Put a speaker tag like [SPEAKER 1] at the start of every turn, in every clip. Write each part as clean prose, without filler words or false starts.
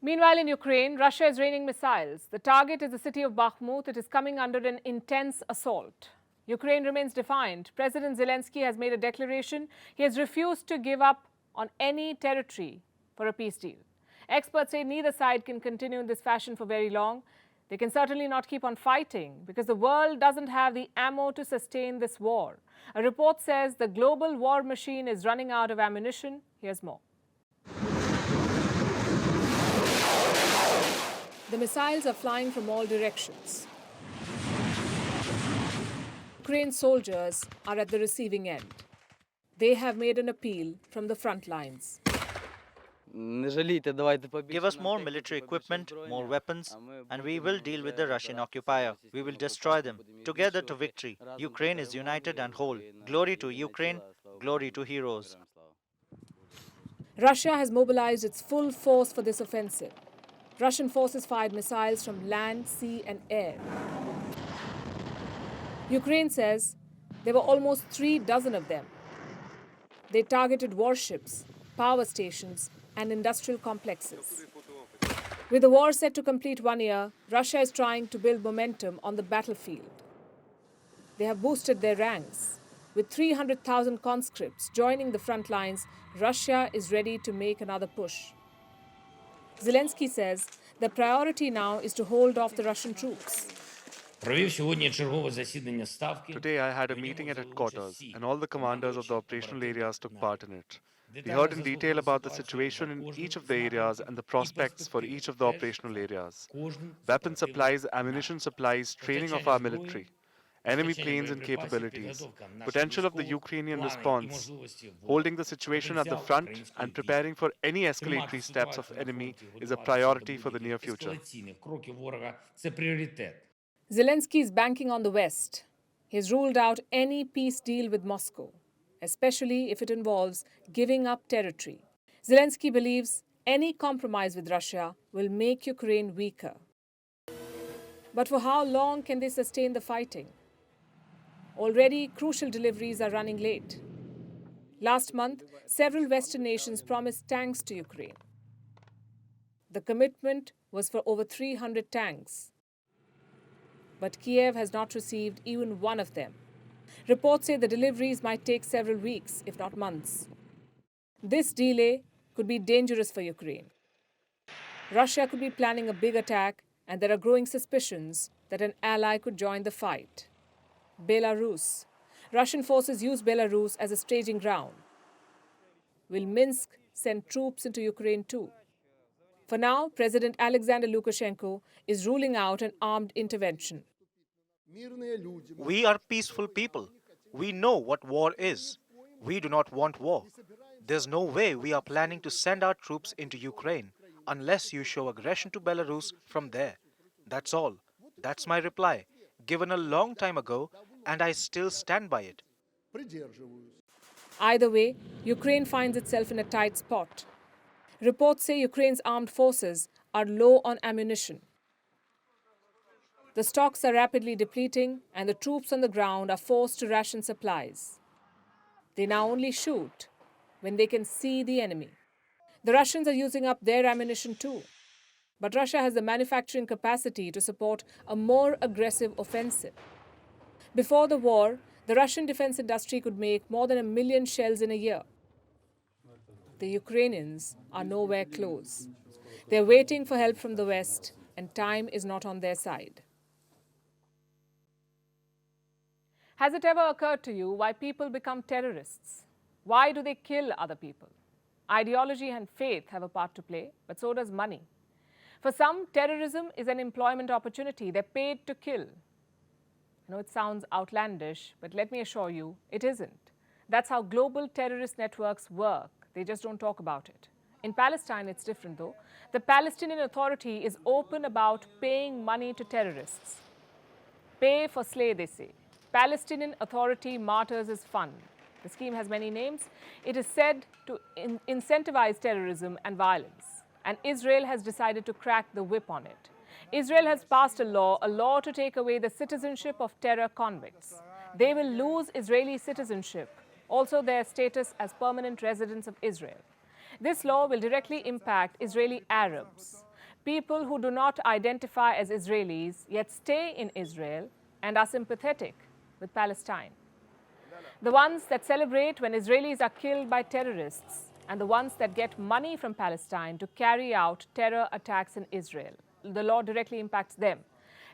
[SPEAKER 1] Meanwhile, in Ukraine, Russia is raining missiles. The target is the city of Bakhmut. It is coming under an intense assault. Ukraine remains defiant. President Zelensky has made a declaration. He has refused to give up on any territory for a peace deal. Experts say neither side can continue in this fashion for very long. They can certainly not keep on fighting because the world doesn't have the ammo to sustain this war. A report says the global war machine is running out of ammunition. Here's more. The missiles are flying from all directions. Ukraine soldiers are at the receiving end. They have made an appeal from the front lines.
[SPEAKER 2] Give us more military equipment, more weapons, and we will deal with the Russian occupier. We will destroy them. Together to victory. Ukraine is united and whole. Glory to Ukraine, glory to heroes.
[SPEAKER 1] Russia has mobilized its full force for this offensive. Russian forces fired missiles from land, sea, and air. Ukraine says there were almost 36 of them. They targeted warships, power stations, and industrial complexes. With the war set to complete 1 year, Russia is trying to build momentum on the battlefield. They have boosted their ranks. With 300,000 conscripts joining the front lines, Russia is ready to make another push. Zelensky says the priority now is to hold off the Russian troops.
[SPEAKER 3] Today I had a meeting at headquarters and all the commanders of the operational areas took part in it. We heard in detail about the situation in each of the areas and the prospects for each of the operational areas. Weapon supplies, ammunition supplies, training of our military, enemy planes and capabilities, potential of the Ukrainian response, holding the situation at the front and preparing for any escalatory steps of enemy is a priority for the near future.
[SPEAKER 1] Zelensky is banking on the West. He has ruled out any peace deal with Moscow, especially if it involves giving up territory. Zelensky believes any compromise with Russia will make Ukraine weaker. But for how long can they sustain the fighting? Already, crucial deliveries are running late. Last month, several Western nations promised tanks to Ukraine. The commitment was for over 300 tanks. But Kiev has not received even one of them. Reports say the deliveries might take several weeks, if not months. This delay could be dangerous for Ukraine. Russia could be planning a big attack, and there are growing suspicions that an ally could join the fight. Belarus. Russian forces use Belarus as a staging ground. Will Minsk send troops into Ukraine too? For now, President Alexander Lukashenko is ruling out an armed intervention.
[SPEAKER 2] We are peaceful people. We know what war is. We do not want war. There's no way we are planning to send our troops into Ukraine unless you show aggression to Belarus from there. That's all. That's my reply, given a long time ago, and I still stand by it.
[SPEAKER 1] Either way, Ukraine finds itself in a tight spot. Reports say Ukraine's armed forces are low on ammunition. The stocks are rapidly depleting, and the troops on the ground are forced to ration supplies. They now only shoot when they can see the enemy. The Russians are using up their ammunition too. But Russia has the manufacturing capacity to support a more aggressive offensive. Before the war, the Russian defense industry could make more than 1 million shells in a year. The Ukrainians are nowhere close. They're waiting for help from the West, and time is not on their side. Has it ever occurred to you why people become terrorists? Why do they kill other people? Ideology and faith have a part to play, but so does money. For some, terrorism is an employment opportunity. They're paid to kill. I know it sounds outlandish, but let me assure you, it isn't. That's how global terrorist networks work. They just don't talk about it. In Palestine, it's different though. The Palestinian Authority is open about paying money to terrorists. Pay for slay, they say. Palestinian Authority Martyrs is Fund. The scheme has many names. It is said to incentivize terrorism and violence. And Israel has decided to crack the whip on it. Israel has passed a law to take away the citizenship of terror convicts. They will lose Israeli citizenship, also their status as permanent residents of Israel. This law will directly impact Israeli Arabs. People who do not identify as Israelis yet stay in Israel and are sympathetic with Palestine. The ones that celebrate when Israelis are killed by terrorists and the ones that get money from Palestine to carry out terror attacks in Israel. The law directly impacts them.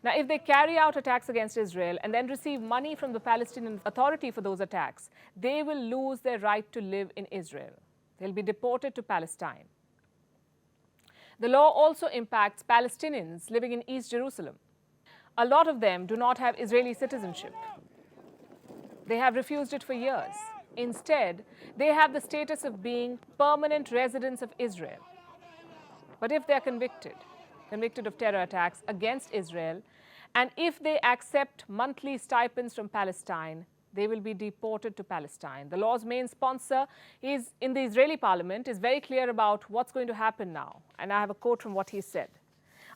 [SPEAKER 1] Now, if they carry out attacks against Israel and then receive money from the Palestinian Authority for those attacks, they will lose their right to live in Israel. They'll be deported to Palestine. The law also impacts Palestinians living in East Jerusalem. A lot of them do not have Israeli citizenship. They have refused it for years. Instead, they have the status of being permanent residents of Israel. But if they are convicted of terror attacks against Israel, and if they accept monthly stipends from Palestine, they will be deported to Palestine. The law's main sponsor is in the Israeli parliament is very clear about what's going to happen now. And I have a quote from what he said.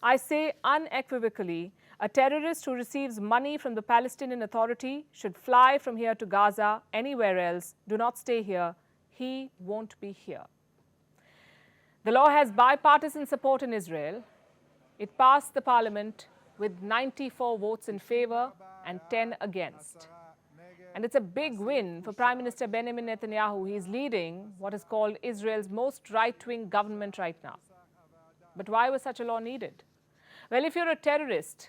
[SPEAKER 1] I say unequivocally, a terrorist who receives money from the Palestinian Authority should fly from here to Gaza, anywhere else. Do not stay here. He won't be here. The law has bipartisan support in Israel. It passed the parliament with 94 votes in favor and 10 against. And it's a big win for Prime Minister Benjamin Netanyahu. He's leading what is called Israel's most right-wing government right now. But why was such a law needed? Well, if you're a terrorist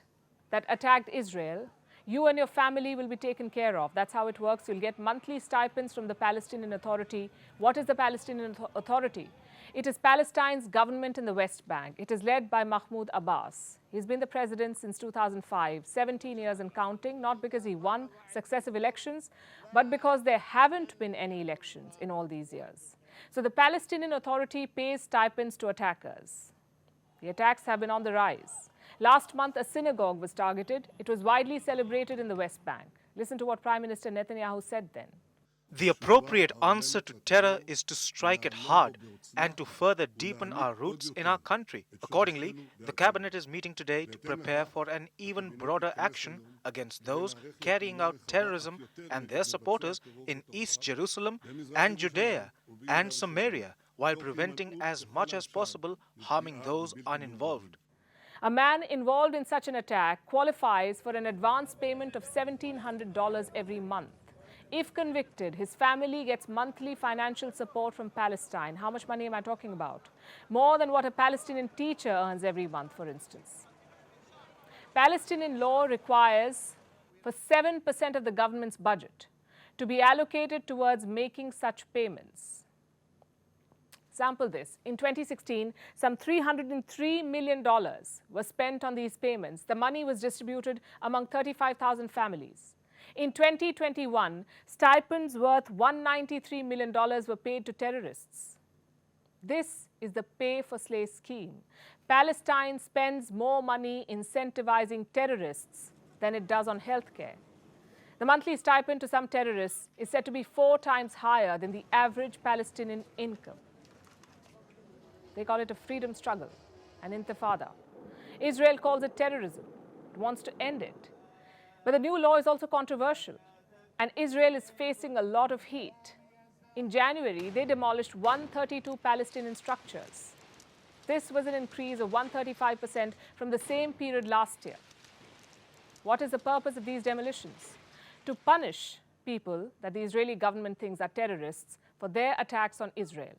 [SPEAKER 1] that attacked Israel, you and your family will be taken care of. That's how it works. You'll get monthly stipends from the Palestinian Authority. What is the Palestinian Authority? It is Palestine's government in the West Bank. It is led by Mahmoud Abbas. He's been the president since 2005, 17 years and counting, not because he won successive elections, but because there haven't been any elections in all these years. So the Palestinian Authority pays stipends to attackers. The attacks have been on the rise. Last month, a synagogue was targeted. It was widely celebrated in the West Bank. Listen to what Prime Minister Netanyahu said then.
[SPEAKER 2] The appropriate answer to terror is to strike it hard and to further deepen our roots in our country. Accordingly, the cabinet is meeting today to prepare for an even broader action against those carrying out terrorism and their supporters in East Jerusalem and Judea and Samaria, while preventing as much as possible harming those uninvolved.
[SPEAKER 1] A man involved in such an attack qualifies for an advance payment of $1,700 every month. If convicted, his family gets monthly financial support from Palestine. How much money am I talking about? More than what a Palestinian teacher earns every month, for instance. Palestinian law requires for 7% of the government's budget to be allocated towards making such payments. Sample this. In 2016, some $303 million was spent on these payments. The money was distributed among 35,000 families. In 2021, stipends worth $193 million were paid to terrorists. This is the pay-for-slay scheme. Palestine spends more money incentivizing terrorists than it does on healthcare. The monthly stipend to some terrorists is said to be 4 times higher than the average Palestinian income. They call it a freedom struggle, an intifada. Israel calls it terrorism. It wants to end it. But the new law is also controversial, and Israel is facing a lot of heat. In January, they demolished 132 Palestinian structures. This was an increase of 135% from the same period last year. What is the purpose of these demolitions? To punish people that the Israeli government thinks are terrorists for their attacks on Israel.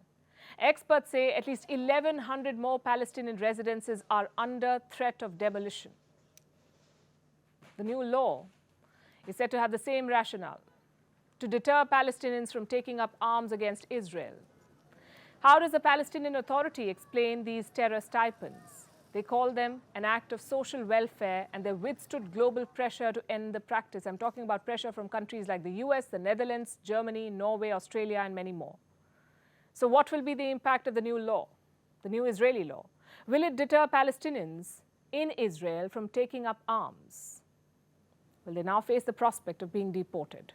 [SPEAKER 1] Experts say at least 1,100 more Palestinian residences are under threat of demolition. The new law is said to have the same rationale, to deter Palestinians from taking up arms against Israel. How does the Palestinian Authority explain these terror stipends? They call them an act of social welfare, and they withstood global pressure to end the practice. I'm talking about pressure from countries like the US, the Netherlands, Germany, Norway, Australia, and many more. So what will be the impact of the new law, the new Israeli law? Will it deter Palestinians in Israel from taking up arms? Well, they now face the prospect of being deported.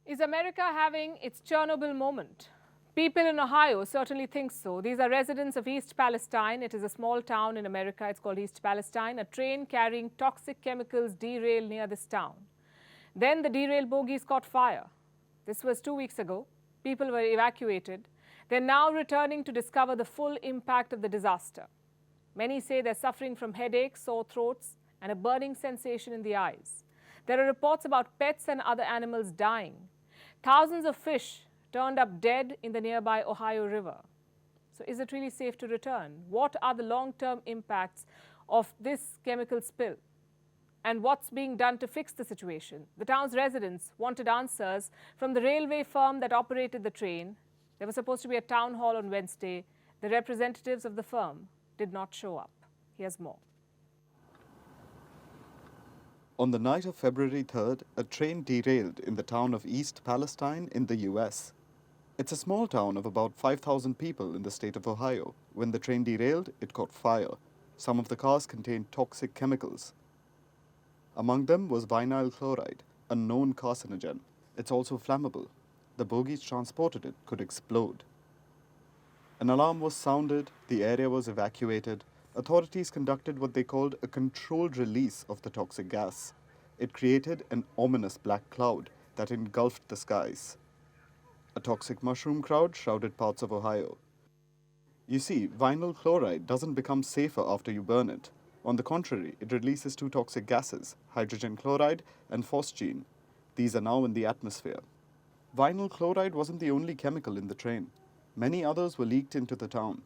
[SPEAKER 1] Is America having its Chernobyl moment? People in Ohio certainly think so. These are residents of East Palestine. It is a small town in America. It's called East Palestine. A train carrying toxic chemicals derailed near this town. Then the derailed bogies caught fire. This was 2 weeks ago. People were evacuated. They're now returning to discover the full impact of the disaster. Many say they're suffering from headaches, sore throats, and a burning sensation in the eyes. There are reports about pets and other animals dying. Thousands of fish turned up dead in the nearby Ohio River. So is it really safe to return? What are the long-term impacts of this chemical spill? And what's being done to fix the situation? The town's residents wanted answers from the railway firm that operated the train. There was supposed to be a town hall on Wednesday. The representatives of the firm did not show up. Here's more.
[SPEAKER 4] On the night of February 3rd, a train derailed in the town of East Palestine in the US. It's a small town of about 5,000 people in the state of Ohio. When the train derailed, it caught fire. Some of the cars contained toxic chemicals. Among them was vinyl chloride, a known carcinogen. It's also flammable. The bogies transported it could explode. An alarm was sounded, the area was evacuated. Authorities conducted what they called a controlled release of the toxic gas. It created an ominous black cloud that engulfed the skies. A toxic mushroom cloud shrouded parts of Ohio. You see, vinyl chloride doesn't become safer after you burn it. On the contrary, it releases two toxic gases, hydrogen chloride and phosgene. These are now in the atmosphere. Vinyl chloride wasn't the only chemical in the train. Many others were leaked into the town.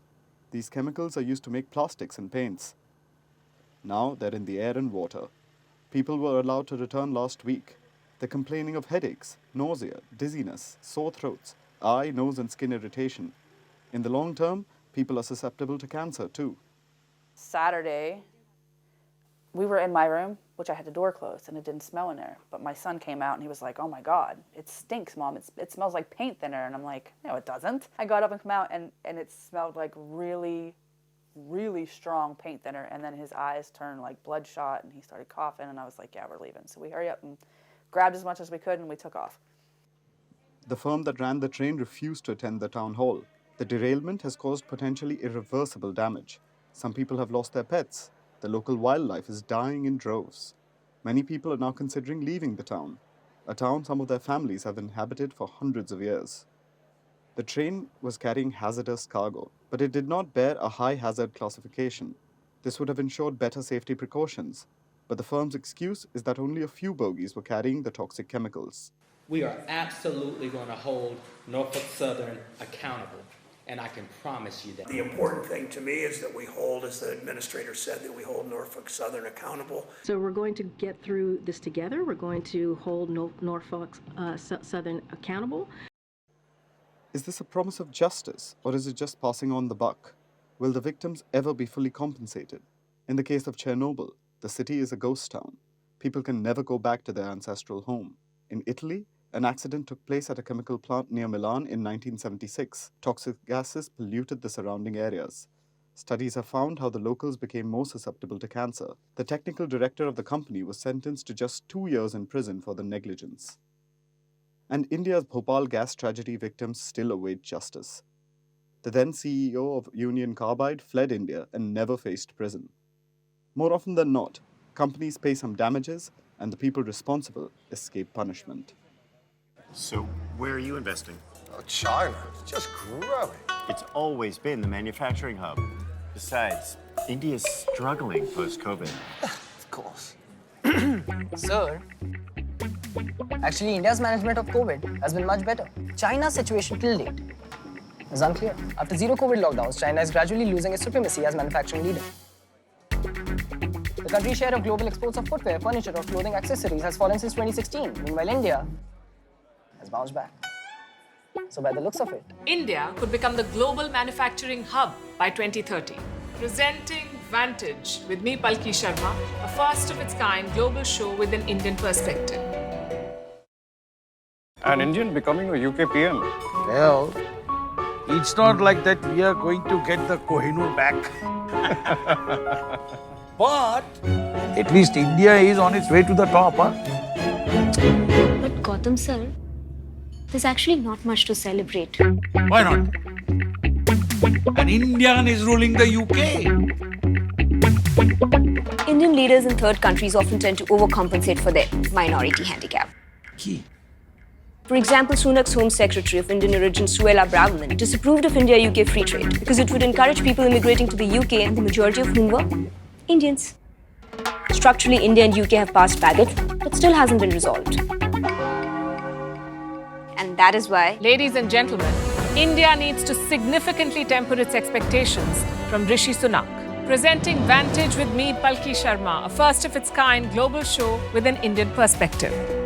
[SPEAKER 4] These chemicals are used to make plastics and paints. Now they're in the air and water. People were allowed to return last week. They're complaining of headaches, nausea, dizziness, sore throats, eye, nose, and skin irritation. In the long term, people are susceptible to cancer too.
[SPEAKER 5] Saturday, we were in my room, which I had the door closed, and it didn't smell in there. But my son came out, and he was like, "Oh my God, it stinks, Mom. It smells like paint thinner." And I'm like, "No, it doesn't." I got up and come out, and it smelled like really, really strong paint thinner. And then his eyes turned like bloodshot, and he started coughing, and I was like, "Yeah, we're leaving." So we hurry up and grabbed as much as we could, and we took off.
[SPEAKER 4] The firm that ran the train refused to attend the town hall. The derailment has caused potentially irreversible damage. Some people have lost their pets. The local wildlife is dying in droves. Many people are now considering leaving the town, a town some of their families have inhabited for hundreds of years. The train was carrying hazardous cargo, but it did not bear a high hazard classification. This would have ensured better safety precautions, but the firm's excuse is that only a few bogies were carrying the toxic chemicals.
[SPEAKER 6] We are absolutely going to hold Norfolk Southern accountable. And I can promise you that.
[SPEAKER 7] The important thing to me is that we hold, as the administrator said, that we hold Norfolk Southern accountable.
[SPEAKER 8] So we're going to get through this together. We're going to hold Norfolk Southern accountable.
[SPEAKER 4] Is this a promise of justice, or is it just passing on the buck? Will the victims ever be fully compensated? In the case of Chernobyl, the city is a ghost town. People can never go back to their ancestral home. In Italy, an accident took place at a chemical plant near Milan in 1976. Toxic gases polluted the surrounding areas. Studies have found how the locals became more susceptible to cancer. The technical director of the company was sentenced to just 2 years in prison for the negligence. And India's Bhopal gas tragedy victims still await justice. The then CEO of Union Carbide fled India and never faced prison. More often than not, companies pay some damages and the people responsible escape punishment.
[SPEAKER 9] So, where are you investing?
[SPEAKER 10] Oh, China. It's just growing.
[SPEAKER 9] It's always been the manufacturing hub. Besides, India's struggling post-COVID.
[SPEAKER 10] Of course.
[SPEAKER 11] Sir, actually India's management of COVID has been much better. China's situation till date is unclear. After zero COVID lockdowns, China is gradually losing its supremacy as manufacturing leader. The country's share of global exports of footwear, furniture, or clothing accessories has fallen since 2016. Meanwhile, India has bounced back. So by the looks of it,
[SPEAKER 1] India could become the global manufacturing hub by 2030. Presenting Vantage with me, Palki Sharma, a first-of-its-kind global show with an Indian perspective.
[SPEAKER 12] An Indian becoming a UK PM.
[SPEAKER 13] Well, it's not like that we are going to get the Kohinoor back. But at least India is on its way to the top, huh?
[SPEAKER 14] But Gautam sir, there's actually not much to celebrate.
[SPEAKER 13] Why not? An Indian is ruling the UK.
[SPEAKER 14] Indian leaders in third countries often tend to overcompensate for their minority handicap.
[SPEAKER 13] Key.
[SPEAKER 15] For example, Sunak's Home Secretary of Indian origin, Suella Braverman, disapproved of India-UK free trade because it would encourage people immigrating to the UK, and the majority of whom were Indians. Structurally, India and UK have passed baggage, but still hasn't been resolved. And that is why,
[SPEAKER 1] Ladies and gentlemen, India needs to significantly temper its expectations from Rishi Sunak. Presenting Vantage with me, Palki Sharma, a first-of-its-kind global show with an Indian perspective.